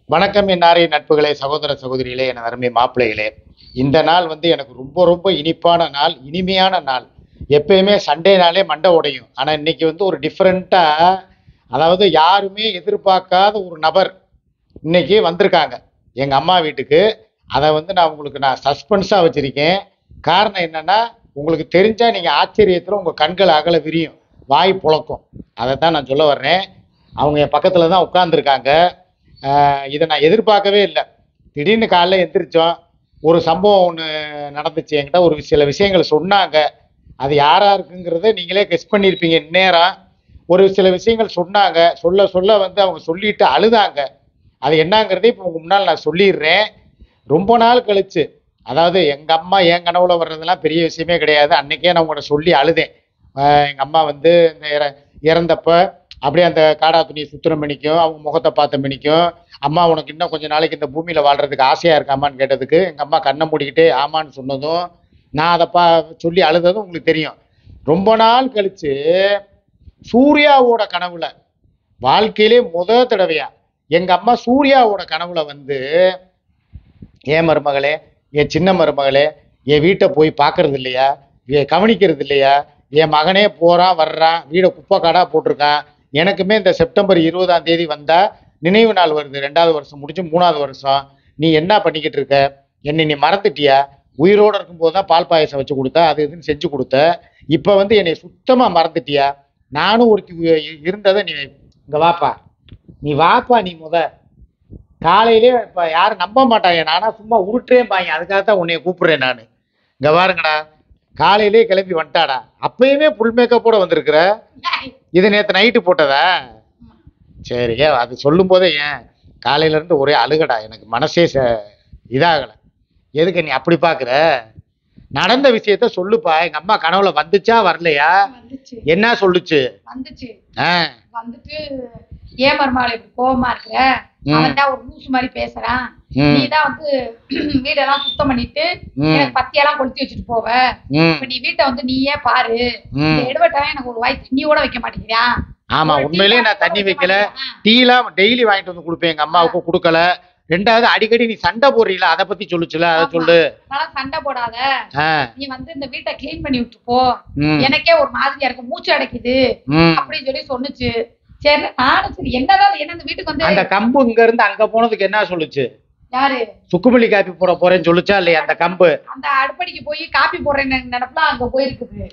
வணக்கம் என் நாரிய நட்புகளே, சகோதர சகோதரிகளே, என் அருமை மாப்பிள்ளைகளே. இந்த நாள் வந்து எனக்கு ரொம்ப ரொம்ப இனிப்பான நாள், இனிமையான நாள். எப்பயுமே சண்டே நாளே மண்டை உடையும். ஆனால் இன்னைக்கு வந்து ஒரு டிஃப்ரெண்ட்டாக, அதாவது யாருமே எதிர்பார்க்காத ஒரு நபர் இன்னைக்கு வந்திருக்காங்க எங்கள் அம்மா வீட்டுக்கு. அதை வந்து நான் சஸ்பென்ஸாக வச்சுருக்கேன். காரணம் என்னென்னா, உங்களுக்கு தெரிஞ்சால் நீங்கள் ஆச்சரியத்தில் உங்கள் கண்கள் அகல விரியும், வாய் புழக்கும். அதை தான் நான் சொல்ல வர்றேன். அவங்க என் பக்கத்தில் தான் உட்காந்துருக்காங்க. இதை நான் எதிர்பார்க்கவே இல்லை. திடீர்னு காலைல எந்திரிச்சோம், ஒரு சம்பவம் ஒன்று நடந்துச்சு. என்கிட்ட ஒரு சில விஷயங்கள் சொன்னாங்க. அது யாரா இருக்குங்கிறத நீங்களே கெஸ் பண்ணியிருப்பீங்க. இந்நேரம் ஒரு சில விஷயங்கள் சொன்னாங்க. சொல்ல சொல்ல வந்து அவங்க சொல்லிட்டு அழுதாங்க. அது என்னங்கிறதே இப்போ உங்க முன்னால் நான் சொல்லிடுறேன். ரொம்ப நாள் கழிச்சு, அதாவது எங்கள் அம்மா என் கனவுல வர்றதெல்லாம் பெரிய விஷயமே கிடையாது. அன்னைக்கே நான் உங்கள்கிட்ட சொல்லி அழுதேன். எங்கள் அம்மா வந்து இந்த இறந்தப்ப அப்படியே அந்த காடா துணியை சுத்திரம் பண்ணிக்கும், அவங்க முகத்தை பார்த்த பண்ணிக்கும். அம்மா, உனக்கு இன்னும் கொஞ்சம் நாளைக்கு இந்த பூமியில் வாழ்றதுக்கு ஆசையாக இருக்காமான்னு கேட்டதுக்கு எங்கள் அம்மா கண்ணை மூடிக்கிட்டே ஆமான்னு சொன்னதும், நான் அதை சொல்லி அழுததும் உங்களுக்கு தெரியும். ரொம்ப நாள் கழிச்சு சூர்யாவோட கனவுல, வாழ்க்கையிலே தடவையா எங்கள் அம்மா சூர்யாவோட கனவுல வந்து, என் மருமகளே, என் சின்ன மருமகளே, என் வீட்டை போய் பார்க்கறது இல்லையா, கவனிக்கிறது இல்லையா, என் மகனே போகிறான் வர்றான், வீடை குப்பை காடாக போட்டிருக்கான், எனக்குமே இந்த செப்டம்பர் 20ஆம் தேதி வந்தால் நினைவு நாள் வருது. 2வது வருஷம் முடிஞ்சு 3வது வருஷம். நீ என்ன பண்ணிக்கிட்டு இருக்க? என்னை நீ மறந்துட்டியா? உயிரோடு இருக்கும்போது தான் பால் பாயசம் வச்சு கொடுத்த, அது இதுன்னு செஞ்சு கொடுத்த. இப்போ வந்து என்னை சுத்தமாக மறந்துட்டியா? நானும் ஒருத்தி இருந்ததை நீ இங்கே வாப்பா, நீ வாப்பா, நீ காலையிலே இப்போ யாரும் நம்ப மாட்டாங்க. நானா சும்மா உருட்டுறேன். அதுக்காகத்தான் உன்னைய கூப்பிடுறேன் நான். இங்கே பாருங்கடா, காலையிலே கிளம்பி வந்துட்டாடா. அப்பயுமே புல் மேக்கப்போட வந்திருக்கிற. இது நேற்று நைட்டு போட்டதா? சரி, அது சொல்லும் போதே ஏன் காலையிலேருந்து ஒரே அழுகடா. எனக்கு மனசே இதாகலை. எதுக்கு நீ அப்படி பார்க்குற? நடந்த விஷயத்த சொல்லுப்பா. எங்கள் அம்மா கனவுல வந்துச்சா வரலையா? என்ன சொல்லுச்சு? வந்துச்சு. வந்துட்டு ஏன் மருமகளே இப்படி கோவமா இருக்கிற? அவன் தான் ஒரு லூசு மாதிரி பேசுறான். நீதான் வந்து வீடெல்லாம் சுத்தம் பண்ணிட்டு எனக்கு பத்தியெல்லாம் கொளுத்தி வச்சுட்டு போவ. இப்ப நீ வீட்டை வந்து நீயே பாரு. எடுவட்டாவே எனக்கு ஒரு வாய் தண்ணியோட வைக்க மாட்டேங்கிறியா? ஆமா, உண்மையிலேயே நான் தண்ணி வைக்கல. டீலாம் டெய்லி வாங்கிட்டு வந்து கொடுப்பேன், எங்க அம்மாவுக்கும் கொடுக்கல. 2வது, அடிக்கடி நீ சண்டை போடுறீல, அதை பத்தி சொல்லுச்சுல, அதை சொல்லு. சண்டை போடாத. நீ வந்து இந்த வீட்டை கிளீன் பண்ணி விட்டு போ. எனக்கே ஒரு மாதிரியா இருக்கு, மூச்சு அடைக்குது அப்படின்னு சொல்லி சொன்னுச்சு. சரி, நானும் சரி என்னதான் என்ன இந்த வீட்டுக்கு வந்து அந்த கம்பு இங்க இருந்து அங்க போனதுக்கு என்ன சொல்லுச்சு? யாரு? சுக்குமல்லி காப்பி போட போறேன்னு சொல்லுச்சா இல்லையா? அந்த கம்பு அந்த அடுப்படிக்கு போய் காப்பி போடுறேன்னு நினைப்புல அங்க போயிருக்குது.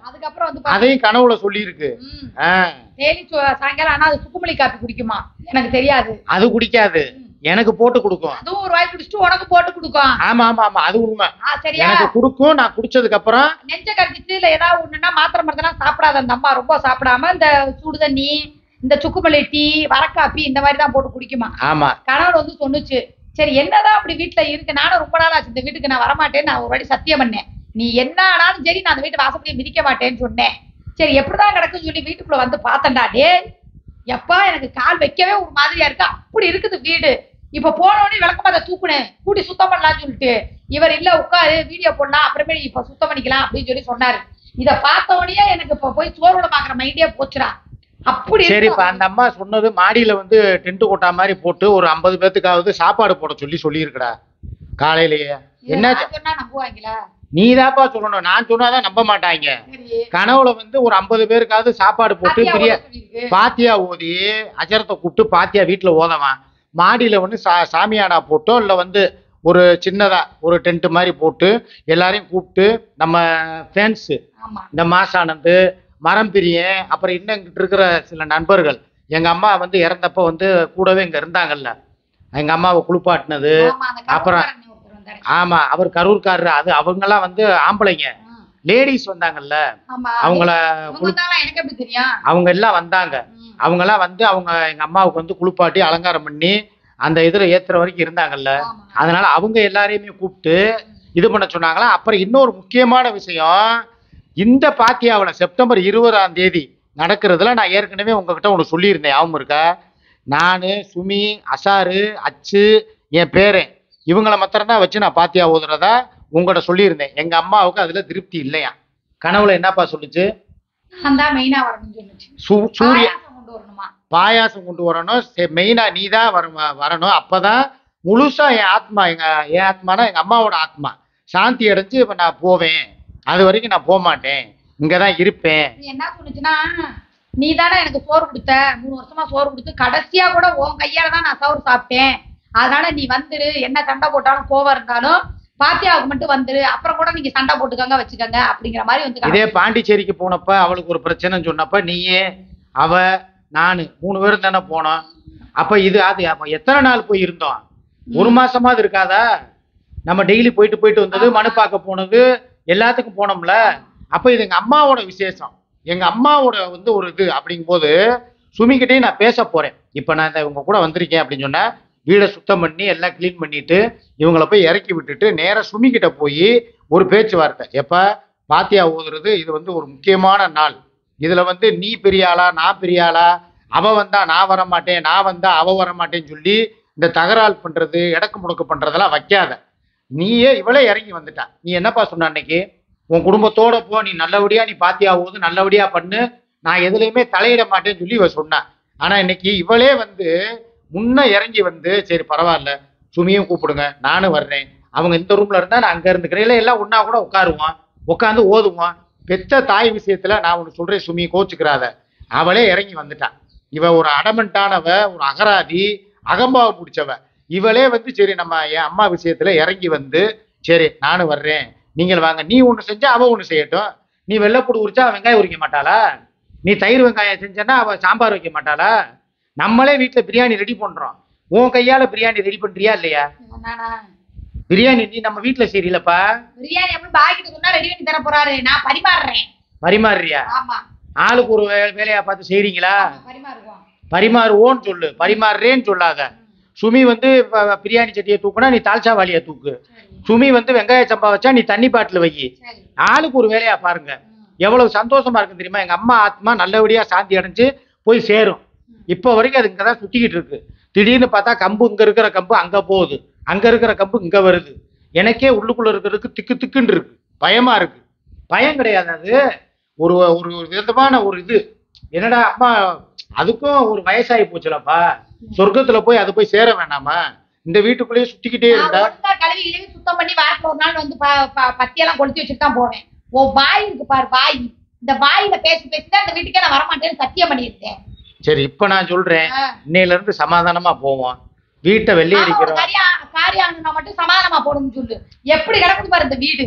அதுக்கப்புறம் வந்து அதையும் கனவுல சொல்லி இருக்கு. டெய்லி சாயங்காலம். ஆனா அது சுக்குமல்லி காப்பி குடிக்குமா? எனக்கு தெரியாது. அது குடிக்காது, எனக்கு போட்டு கொடுக்கும். அதுவும் ஒரு வாய் குடிச்சிட்டு உனக்கு போட்டு கொடுக்கும். ஆமா ஆமா ஆமா, அது உண்மை. எனக்கு கொடுக்கும். நான் குடிச்சதுக்கு அப்புறம் நெஞ்ச கடிச்சிட்டு இல்ல ஏதாவது ஒண்ணுன்னா மாத்திரை மருந்தெல்லாம் சாப்பிடாத அந்த அம்மா. ரொம்ப சாப்பிடாம இந்த சுடு தண்ணி, இந்த சுக்குமல்லி டீ, வரக்காப்பி இந்த மாதிரி தான் போட்டு குடிக்குமா. ஆமா, கணவர் வந்து சொன்னுச்சு. சரி, என்னதான் அப்படி வீட்டுல இருக்கு? நானும் ரொம்ப நாள் ஆச்சு இந்த வீட்டுக்கு நான் வரமாட்டேன்னு நான் ஒரு வாட்டி சத்தியம் பண்ணேன். நீ என்ன ஆனாலும் சரி, நான் அந்த வீட்டு வாசப்படியை மிதிக்க மாட்டேன்னு சொன்னேன். சரி, எப்படிதான் கிடக்குன்னு சொல்லி வீட்டுக்குள்ள வந்து பார்த்தேன்டா. டே எப்பா, எனக்கு கால் வைக்கவே ஒரு மாதிரியா இருக்கு. அப்படி இருக்குது வீடு. இப்ப போனோடனே விளக்கமா அதை தூக்குனேன், கூட்டி சுத்தம் பண்ணலாம்னு சொல்லிட்டு. இவர் இல்ல, உட்காரு வீடியோ போடலாம், அப்புறமே இப்ப சுத்தம் பண்ணிக்கலாம் அப்படின்னு சொல்லி சொன்னாரு. இதை பார்த்த உடனே எனக்கு இப்ப போய் சோறுட பாக்குற மைண்டே போச்சுடா. அப்படி சரிப்பா. அந்த அம்மா சொன்னது மாடியில வந்து டென்ட் கொட்டா மாதிரி போட்டு ஒரு 50 பேத்துக்காவது சாப்பாடு போட சொல்லி இருக்குடா காலையிலேயே. என்ன சொன்னா நம்புவாங்களா? நீதாப்பா சொல்லணும், நான் சொன்னாதான் நம்ப மாட்டாங்க. கனவுல வந்து ஒரு 50 பேருக்காவது சாப்பாடு போட்டு பாத்தியா ஓதி, அஜரத்தை கூப்பிட்டு பாத்தியா வீட்டுல ஓதவான். மாடியில வந்து சாமியானா போட்டோ இல்ல வந்து ஒரு சின்னதா ஒரு டென்ட் மாதிரி போட்டு எல்லாரையும் கூப்பிட்டு, நம்ம ஃப்ரெண்ட்ஸ் இந்த மாசானந்து, மரம் பிரியன், அப்புறம் இன்னும் இங்கிட்டு இருக்கிற சில நண்பர்கள், எங்க அம்மா வந்து இறந்தப்ப வந்து கூடவே இங்க இருந்தாங்கல்ல, எங்க அம்மாவை குளிப்பாட்டினது. அப்புறம் ஆமா, அவர் கரூர்காரரு. அது அவங்கெல்லாம் வந்து ஆம்பளைங்க, லேடிஸ் வந்தாங்கல்ல, அவங்க எல்லாம் வந்தாங்க. அவங்க எல்லாம் வந்து அவங்க எங்க அம்மாவுக்கு வந்து குளிப்பாட்டி அலங்காரம் பண்ணி அந்த இதுல ஏத்துற வரைக்கும் இருந்தாங்கல்ல. அதனால அவங்க எல்லாரையுமே கூப்பிட்டு இது பண்ண சொன்னாங்களா. அப்புறம் இன்னொரு முக்கியமான விஷயம், இந்த பாத்தியாவில் செப்டம்பர் 20ஆம் தேதி நடக்கிறதுல நான் ஏற்கனவே உங்ககிட்ட ஒன்று சொல்லியிருந்தேன், ஞாபகம் இருக்கா? நான், சுமி, அசாரு, அச்சு, என் பேரன், இவங்கள மாத்திரம்தான் வச்சு நான் பாத்தியா ஓதுறதா உங்கள்கிட்ட சொல்லியிருந்தேன். எங்க அம்மாவுக்கு அதுல திருப்தி இல்லையா. கனவுல என்னப்பா சொல்லுச்சு? சூர்யா கொண்டு வரணுமா? பாயாசம் கொண்டு வரணும். மெயினா நீ தான் வரணும். அப்பதான் முழுசா என் ஆத்மா, என் ஆத்மானா எங்க அம்மாவோட ஆத்மா சாந்தி அடைஞ்சு இப்ப நான் போவேன். அது வரைக்கும் நான் போக மாட்டேன், இங்கதான் இருப்பேன். நீ என்ன சொன்னுச்சுன்னா, நீ தானே எனக்கு சோறு கொடுத்த, 3 வருஷமா சோறு கொடுத்து கடைசியா கூட உன் கையால தான் நான் சோறு சாப்பிட்டேன். அதனால நீ வந்துரு, என்ன சண்டை போட்டாலும் கோவம் இருந்தாலும் பாத்தியாவுக்கு மட்டும் வந்துரு, அப்புறம் கூட நீங்க சண்டை போட்டுக்கங்க வச்சுக்கோங்க அப்படிங்கிற மாதிரி வந்து. இதே பாண்டிச்சேரிக்கு போனப்ப அவளுக்கு ஒரு பிரச்சனைன்னு சொன்னப்ப நீயே அவ நானு 3 பேரும் தானே போனோம். அப்ப இது அது எத்தனை நாள் போய் இருந்தோம்? 1 மாசமாவது இருக்காதா? நம்ம டெய்லி போயிட்டு வந்தது, மனு பார்க்க போனது, எல்லாத்துக்கும் போனோம்ல. அப்ப இது எங்க அம்மாவோட விசேஷம், எங்க அம்மாவோட வந்து ஒரு இது. அப்படிங்கும் போது சுமிக்கிட்டையும் நான் பேச போறேன். இப்ப நான் இவங்க கூட வந்திருக்கேன் அப்படின்னு சொன்னா வீடை சுத்தம் பண்ணி எல்லாம் கிளீன் பண்ணிட்டு இவங்கள போய் இறக்கி விட்டுட்டு நேரா சுமிக்கிட்ட போய் ஒரு பேச்சுவார்த்தை. எப்ப பாத்தியா ஓதுறது, இது வந்து ஒரு முக்கியமான நாள். இதுல வந்து நீ பெரிய ஆளா நான் பெரிய ஆளா, அவ வந்தா நான் வர மாட்டேன், நான் வந்தா அவ வர மாட்டேன்னு சொல்லி இந்த தகராறு பண்றது எடக்கு முடக்கு பண்றதெல்லாம் வைக்காத. நீயே இவளே இறங்கி வந்துட்டா. நீ என்னப்பா சொன்ன அன்னைக்கு? உன் குடும்பத்தோட போ, நீ நல்லபடியா நீ பாத்தியா ஓது, நல்லபடியா பண்ணு, நான் எதுலையுமே தலையிட மாட்டேன்னு சொல்லி இவ சொன்னான். ஆனா இன்னைக்கு இவளே வந்து முன்ன இறங்கி வந்து சரி பரவாயில்ல சுமியும் கூப்பிடுங்க நானும் வர்றேன், அவங்க இந்த ரூம்ல இருந்தா நான் அங்க இருந்துக்கிறேன், எல்லாம் ஒன்னா கூட உட்காருவோம், உட்காந்து ஓதுவோம். பெத்த தாய் விஷயத்துல நான் ஒண்ணு சொல்றேன் சுமி, கோச்சுக்கிறாத. அவளே இறங்கி வந்துட்டான். இவ ஒரு அடமெண்டானவ, ஒரு அகராதி, அகம்பாவை பிடிச்சவ. இவளே வந்து சரி நம்ம என் அம்மா விஷயத்துல இறங்கி வந்து சரி நானும் வர்றேன், நீங்கள் வாங்க. நீ ஒண்ணு செஞ்சா அவ ஒண்ணு செய்யட்டும். நீ வெள்ளைப்பூடு உரிச்சா அவ வெங்காயம் உரிக்க மாட்டாளா? நீ தயிர் வெங்காயம் செஞ்சனா அவ சாம்பார் வைக்க மாட்டாளா? நம்மளே வீட்டுல பிரியாணி ரெடி பண்றோம், உன் கையால பிரியாணி ரெடி பண்றியா இல்லையா? பிரியாணி நீ நம்ம வீட்டுல செய்யலப்பா. பிரியாணி எப்படி பாக்கிட்டு சொன்னா ரெடி பண்ணி தர போறாரு, நான் பரிமாறுறேன். பரிமாறுறியா? ஆமா. ஆளுக்கு ஒரு வேலையா பார்த்து செய்றீங்களா? பரிமாறுவோம். பரிமாறுவோன்னு சொல்லு, பரிமாறுறேன்னு சொல்லாத. சுமி வந்து பிரியாணி சட்டியை தூக்குனா நீ தால்ச்சா வாளியை தூக்கு. சுமி வந்து வெங்காய சம்பா வச்சா நீ தண்ணி பாட்டில் வை. ஆளுக்கு ஒரு வேலையா பாருங்க. எவ்வளவு சந்தோஷமா இருக்கு தெரியுமா? எங்க அம்மா ஆத்மா நல்லபடியா சாந்தி அடைஞ்சு போய் சேரும். இப்ப வரைக்கும் அது இங்கதான் சுத்திக்கிட்டு இருக்கு. திடீர்னு பார்த்தா கம்பு இங்க இருக்கிற கம்பு அங்க போகுது, அங்க இருக்கிற கம்பு இங்க வருது. எனக்கே உள்ளுக்குள்ள இருக்கிறதுக்கு திக்கு திக்குன்னு இருக்கு, பயமா இருக்கு. பயம் கிடையாது, அது ஒரு ஒரு விதமான ஒரு இது. என்னடா அம்மா அதுக்கும் ஒரு வயசாகி போச்சுலப்பா, சொர்க்கத்துல போய் அது போய் சேர வேணாமா? இந்த வீட்டுக்குள்ளேயே சுத்திக்கிட்டே இருந்தா கழுவி கிழவி சுத்தம் பண்ணி வாரத்துல ஒரு நாள் வந்து பத்தியெல்லாம் கொளுத்தி வச்சுட்டு தான் போவேன். ஓ வாய் இருக்கு பாரு, வாய். இந்த வாயில பேசி பேசிதான் இந்த வீட்டுக்கே நான் வரமாட்டேன்னு சத்தியம் பண்ணியிருக்கேன். சரி இப்ப நான் சொல்றேன், இன்னையில இருந்து சமாதானமா போவோம். வீட்டை வெள்ளை அடிக்கிறோம், காரியாங்கன்னா மட்டும் சமாதானமா போடுன்னு சொல்லு. எப்படி கிடக்குது பாரு இந்த வீடு.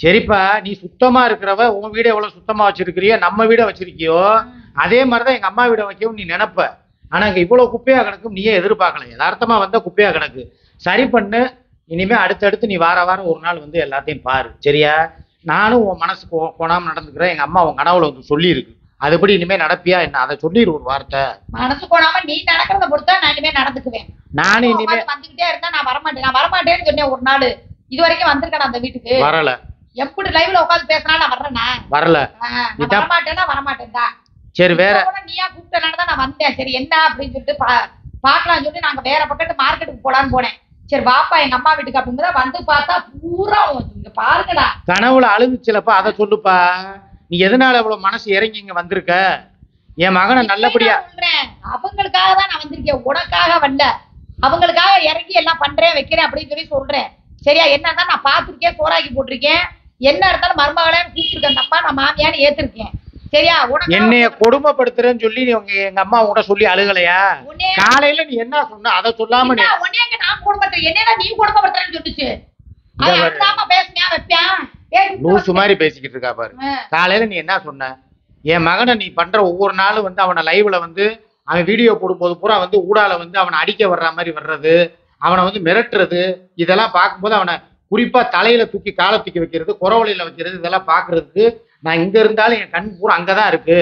சரிப்பா, நீ சுத்தமா இருக்கிறவ உன் வீடு எவ்வளவு சுத்தமா வச்சிருக்கிறியோ நம்ம வீட வச்சிருக்கியோ அதே மாதிரிதான் எங்க அம்மா வீட வைக்கவும் நீ நினைப்ப. ஆனா இங்க இவ்வளவு குப்பையா கிடக்கும் நீயே எதிர்பார்க்கல. யதார்த்தமா வந்தா குப்பையா கிடக்கு, சரி பண்ணு. இனிமே அடுத்தடுத்து நீ வாரம் ஒரு நாள் வந்து எல்லாத்தையும் பாரு, சரியா? நானும் உன் மனசுக்கு போனாம நடந்துக்கிறேன். எங்க அம்மா உன் கனவுல வந்து சொல்லி இருக்கு, அதுபடி இனிமே நடப்பியா என்ன? அதை சொல்லிடு ஒரு வார்த்தை. மனசு போனாம நீ நடக்கிறத பொறுத்தா நான் இனிமே நடந்துக்குவேன். நானும் இனிமே வந்துகிட்டே இருந்தா நான் வரமாட்டேன்னு சொன்னேன் ஒரு நாள். இது வரைக்கும் வந்திருக்கேன் அந்த வீட்டுக்கு, வரல. எப்படி லைவ்ல உட்காந்து பேசினா நான் வர்றேனா? வரல. வரமாட்டேன்னா வரமாட்டேன்டா. சரி வேற நீயா கூப்பிட்டனாலதான் நான் வந்தேன். சரி என்ன அப்படின்னு சொல்லிட்டு பாக்கலாம் சொல்லி நாங்க வேற பக்கத்து மார்க்கெட்டுக்கு போலான்னு போனேன். சரி வாப்பா எங்க அம்மா வீட்டுக்கு அப்படிங்கும்போது வந்து பார்த்தா பூரா இங்க பாருங்கடா. கனவுல அழுதுச்சுலப்பா, அதை சொல்லுப்பா. நீ எதனால இவ்வளவு மனசு இறங்கி இங்க வந்திருக்க? என் மகனை நல்லபடியா சொல்றேன். அவங்களுக்காக தான் நான் வந்திருக்கேன், உனக்காக வரல. அவங்களுக்காக இறங்கி எல்லாம் பண்றேன் வைக்கிறேன் அப்படின்னு சொல்லி சொல்றேன். சரியா? என்னதான் நான் பாத்துருக்கேன், சோறாக்கி போட்டிருக்கேன், என்ன இருந்தாலும் மருமகளே கூப்பிட்டுருக்கேன், அம்மா நான் மாமியான்னு ஏத்திருக்கேன். சரியா? என்னைய கொடுமைப்படுத்துறேன்னு சொல்லி எங்க அம்மா உன்கிட்ட சொல்லி அழுகலையா? காலையில நீ என்ன சொன்ன அதை சொல்லாம நான் கொடுமைப்படுத்துறேன், என்ன நீ கொடுமைப்படுத்துறேன்னு சொல்லிச்சு. லூசு மாதிரி பேசிக்கிட்டு இருக்கா பாரு. காலையில நீ என்ன சொன்ன? என் மகனை நீ பண்ற ஒவ்வொரு நாளும் வந்து அவனை லைவ்ல வந்து அவன் வீடியோ போடும்போது பூரா வந்து ஊடால வந்து அவனை அடிக்க வர்ற மாதிரி வர்றது, அவனை வந்து மிரட்டுறது, இதெல்லாம் பார்க்கும்போது அவனை குறிப்பா தலையில தூக்கி காலை தூக்கி வைக்கிறது, குறவழியில வைக்கிறது, இதெல்லாம் பாக்குறதுக்கு நான் இங்க இருந்தாலும் என் கண் பூரா அங்கதான் இருக்கு.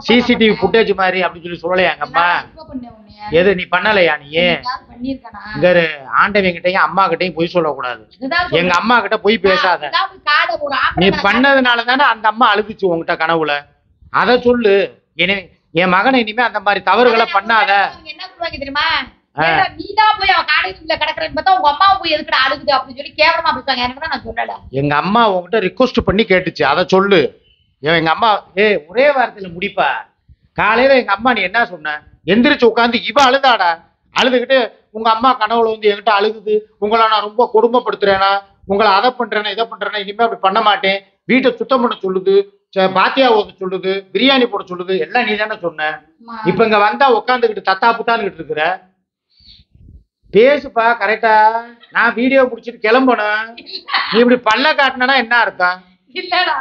சிசிடிவி புட்டேஜ் மாதிரி அப்படின்னு சொல்லி சொல்லலையா எங்க அம்மா? எது நீ பண்ணலையா? நீ இங்க ஆண்டவன் கிட்டையும் அம்மா கிட்டையும் பொய் சொல்லக்கூடாது. எங்க அம்மா கிட்ட பொய் பேசாத. நீ பண்ணதுனால தானே அந்த அம்மா அழுதுச்சு உங்ககிட்ட கனவுல. அத சொல்லு. என் மகனை இனிமே அந்த மாதிரி தவறுகளை பண்ணாத. என்ன சொல்லுவாங்க தெரியுமா? நீதான் போய் அவன் காலேஜ்ல கிடக்குறேன்னு பார்த்தா உங்க அம்மா போய் எதுக்கு அழுகுது அப்படின்னு சொல்லி கேவலமா பேசுவாங்க. எனக்கு தான் நான் சொல்லல. எங்க அம்மா உங்ககிட்ட ரிக்வஸ்ட் பண்ணி கேட்டுச்சு, அதை சொல்லு. எங்க அம்மா ஒரே வாரத்துல முடிப்பா. காலையில எங்க அம்மா நீ என்ன சொன்ன, எந்திரிச்சு உட்காந்து இவ அழுதாடா, அழுதுகிட்டு உங்க அம்மா கனவுல வந்து என்கிட்ட அழுகுது, உங்களை நான் ரொம்ப கொடுமைப்படுத்துறேனா, உங்களை அதை பண்றேனா இதை பண்றேனா, இனிமே அப்படி பண்ண மாட்டேன், வீட்டை சுத்தம் பண்ண சொல்லுது, பாத்தியா ஓத சொல்லுது, பிரியாணி போட சொல்லுது, எல்லாம் நீ தானே சொன்ன. இப்ப இங்க வந்தா உட்காந்துக்கிட்டு தத்தா புத்தான்னு இருக்கிற. பேசுப்பா கரெக்டா, நான் வீடியோ முடிச்சிட்டு கிளம்பணும். நீ இப்படி பல்ல காட்டினா என்ன அர்த்தம்? இல்லடா,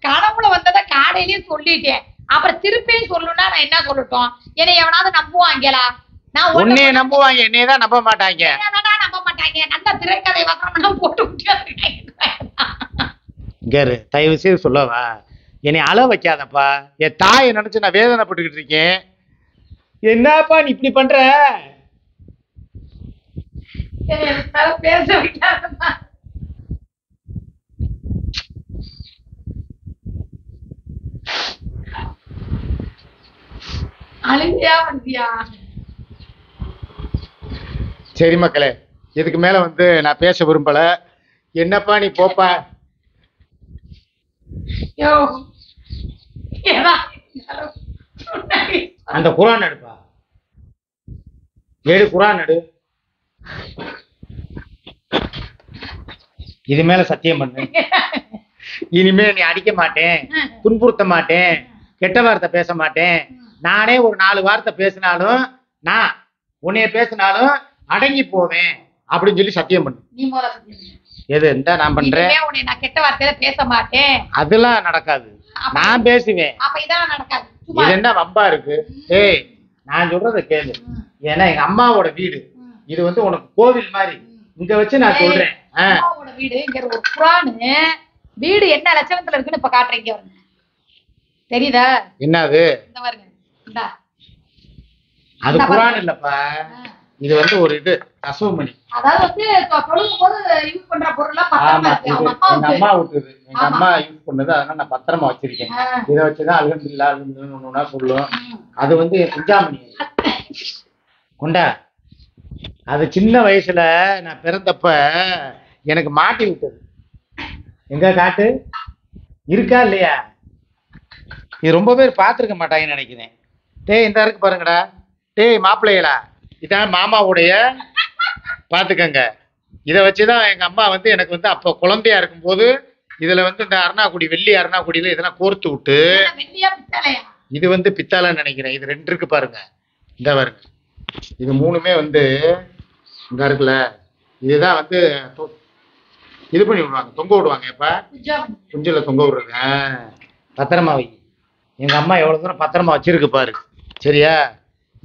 கனவுல வந்ததை காலையிலேயே சொல்லிட்டேன், அப்புறம் திருப்பியும் சொல்லணும்னா நான் என்ன சொல்லட்டும்? என்னை எவனாவது நம்புவாங்களா? நான் உன்னைய நம்புவாங்க, என்னையதான் நம்ப மாட்டாங்க. நம்ப மாட்டாங்க. நல்ல திரைக்கதை வசனம் போட்டு விட்டு தயவு செய்து சொல்லவா, என்னை அழ வைக்காதப்பா. என் தாயை நினைச்சு நான் வேதனைப்பட்டுக்கிட்டு இருக்கேன். என்னப்பா நீ இப்படி பண்ற? பேச வைக்காதப்பா. அழுவியா வந்தியா? சரி மக்களே, இதுக்கு மேல வந்து நான் பேச விரும்பல. என்னப்பா நீ போப்பா. அந்த குரான் எடுப்பா, ஏழு குரான் எடு. இது மேல சத்தியம் பண்ணு, இனிமே நீ அடிக்க மாட்டேன், துன்புறுத்த மாட்டேன், கெட்ட வார்த்தை பேச மாட்டேன். நானே ஒரு 4 வார்த்தை பேசினாலும், நான் உன்னைய பேசினாலும் அடங்கி போவேன் அப்படின்னு சொல்லி சத்தியம் பண்ணு. நீ முதல்ல சத்தியம் பண்ணு. எது இந்த நான் பண்றேன், நான் கெட்ட வார்த்தையில பேச மாட்டேன். அதெல்லாம் நடக்காது, நான் பேசுவேன். அப்ப இதெல்லாம் நடக்காது. இது என்ன வம்பா இருக்கு? ஏய் நான் சொல்றத கேளு. ஏன்னா எங்க அம்மாவோட வீடு இது வந்து உனக்கு கோவில் மாதிரி, இங்க வச்சு நான் சொல்றேன். அம்மாவோட வீடு இங்க ஒரு குரானு வீடு என்ன லட்சணத்துல இருக்குன்னு இப்ப காட்டுறீங்க பாருங்க. தெரியுதா? என்னது? இந்த பாருங்க, இந்தா அது குரான் இல்லப்பா, இது வந்து ஒரு இது கசுவமணி. அதாவது வந்து தொழுகும் போது யூஸ் பண்ற பொருள்லாம் பத்திரமா இருக்கு. எங்க அம்மா விட்டுது, எங்க அம்மா யூஸ் பண்ணது, அதனால நான் பத்திரமா வச்சிருக்கேன். இதை வச்சுதான் அல்ஹம்துலில்லாஹ் அல்ஹம்துலில்லாஹ் ஒண்ணுனா சொல்லுவோம். அது வந்து குஞ்சாமணி கொண்டா. அது சின்ன வயசுல நான் பிறந்தப்ப எனக்கு மாட்டி விட்டது. எங்க காட்டு இருக்கா இல்லையா? இது ரொம்ப பேர் பார்த்துருக்க மாட்டாங்கன்னு நினைக்கிறேன். டேய் இந்த இருக்கு பாருங்கடா, டேய் மாப்பிள்ளைகளா, இதான் மாமாவுடைய, பார்த்துக்கங்க. இதை வச்சுதான் எங்க அம்மா வந்து எனக்கு வந்து அப்போ குழந்தையா இருக்கும்போது இதுல வந்து இந்த அருணாக்குடி, வெள்ளி அருணாக்குடியில இதெல்லாம் கோர்த்து விட்டு, இது வந்து பித்தாலன்னு நினைக்கிறேன். இது 2 இருக்கு பாருங்க, இந்த பாருங்க, இது 3மே வந்து இங்க இருக்குல்ல, இதுதான் வந்து இது பண்ணி விடுவாங்க, தொங்க விடுவாங்க. எப்ப குஞ்சில தொங்க விடுறது. பத்திரமா வை. எங்க அம்மா எவ்வளவு தூரம் பத்திரமா வச்சிருக்கு பாரு. சரியா?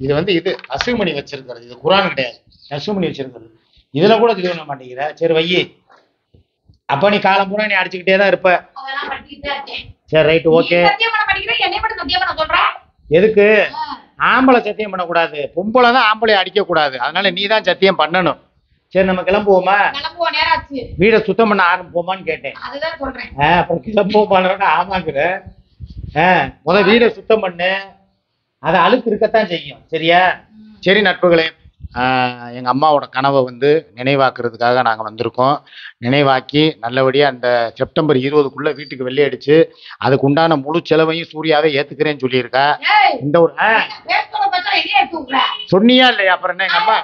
இது வந்து இது அசுமணி வச்சிருக்கிறது, இது குரான் கிடையாது, அசுமணி வச்சிருக்கிறது. இதுல கூட இது பண்ண மாட்டேங்கிற. சரி வையி. அப்ப நீ காலம் பூரா நீ அடிச்சுக்கிட்டே தான் இருப்ப. சரி ரைட் ஓகே. எதுக்கு? ஆம்பளை சத்தியம் பண்ணக்கூடாது, பொம்பளை தான் ஆம்பளை அடிக்க கூடாது, அதனால நீ தான் சத்தியம் பண்ணணும். சரி நம்ம கிளம்புவோமா? வீடை சுத்தம் பண்ண ஆரம்பிப்போமான்னு கேட்டேன். அப்புறம் கிளம்புவோமான்னு ஆமாங்கிற. முதல் வீடை சுத்தம் பண்ணு, அதை அழுக்கு இருக்கத்தான் செய்யும். சரியா? சரி நட்புகளே, எங்கள் அம்மாவோட கனவை வந்து நினைவாக்குறதுக்காக நாங்கள் வந்திருக்கோம். நினைவாக்கி நல்லபடியாக அந்த செப்டம்பர் 20க்குள்ளே வீட்டுக்கு வெள்ளை அடித்து அதுக்கு உண்டான முழு செலவையும் சூர்யாவே ஏற்றுக்கிறேன்னு சொல்லியிருக்கா. இந்த ஒரு சொன்னியா இல்லையா? அப்புறம் என்ன, எங்கள் அம்மா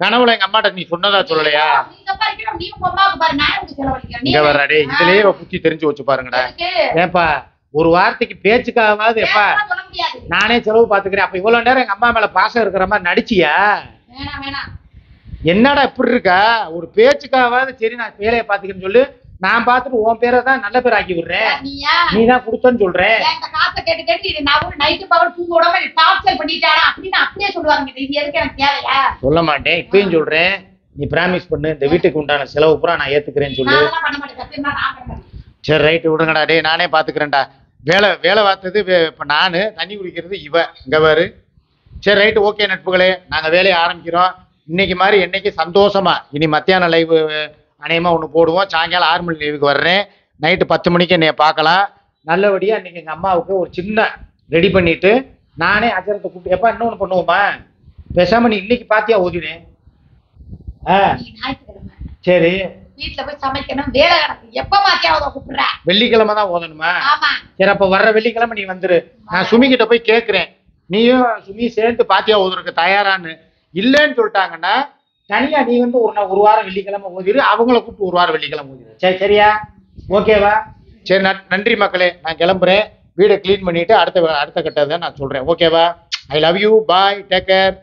கனவுல எங்கள் அம்மாட்ட நீ சொன்னதா சொல்லலையா? இங்கே வர்றாடே, இதுலேயே புத்தி தெரிஞ்சு வச்சு பாருங்கடா. ஏப்பா ஒரு வார்த்தைக்கு பேச்சுக்காவது எப்பா நானே செலவு பாத்துக்கிறேன். அப்ப இவ்வளவு நேரம் எங்க அம்மா மேல பாசம் இருக்கிற மாதிரி நடிச்சியா? என்னடா இப்படி இருக்கா? ஒரு பேச்சுக்காவது சரி நான் வேலையை பாத்துக்கிறேன்னு சொல்லு, நான் பாத்துட்டு உன் பேரை தான் நல்ல பேர் ஆக்கி விடுறேன், நீ தான் கொடுத்தன்னு சொல்றேன். சொல்ல மாட்டேன், இப்பயும் சொல்றேன், நீ பிராமிஸ் பண்ணு, இந்த வீட்டுக்கு உண்டான செலவு பூரா நான் ஏத்துக்கிறேன்னு சொல்லு. சரி ரைட்டு விடுங்கடா. டே நானே பாத்துக்கிறேன்டா. வேலை பார்த்தது இப்போ நான், தண்ணி குடிக்கிறது இவ. இங்க பாரு. சரி ரைட்டு ஓகே நட்புகளே, நாங்கள் வேலையை ஆரம்பிக்கிறோம். இன்னைக்கு மாதிரி என்னைக்கு சந்தோஷமா, இனி மத்தியானம் லைவ் அநேகமாக ஒன்று போடுவோம். சாயங்காலம் 6 மணி லைவுக்கு வர்றேன். நைட்டு 10 மணிக்கு என்னைய பார்க்கலாம். நல்லபடியாக இன்னைக்கு எங்கள் அம்மாவுக்கு ஒரு சின்ன ரெடி பண்ணிட்டு நானே அஜரத்தை கூப்பிட்டு, எப்பா இன்னொன்று பண்ணுவோமா? பேசாம நீ இன்னைக்கு பாத்தியா ஓதினேன். சரி வீட்டுல போய் சமைக்கணும், வேலை கிடக்கு. எப்ப மாத்தியாவத கூப்பிடுற? வெள்ளிக்கிழமை தான் ஓதணுமா? ஆமா. சரி, அப்ப வர்ற வெள்ளிக்கிழமை நீ வந்துரு. நான் சுமி கிட்ட போய் கேட்கிறேன், நீயும் சுமி சேர்ந்து பாத்தியா ஓதுறதுக்கு தயாரான்னு. இல்லைன்னு சொல்லிட்டாங்கன்னா தனியா நீ வந்து ஒரு வாரம் வெள்ளிக்கிழமை ஓதிரு, அவங்கள கூப்பிட்டு ஒரு வாரம் வெள்ளிக்கிழமை ஓதிரு. சரி, சரியா? ஓகேவா? சரி, நன்றி மக்களே, நான் கிளம்புறேன். வீடை கிளீன் பண்ணிட்டு அடுத்த கட்டத்தை நான் சொல்றேன். ஓகேவா? I love you. Bye. Take care.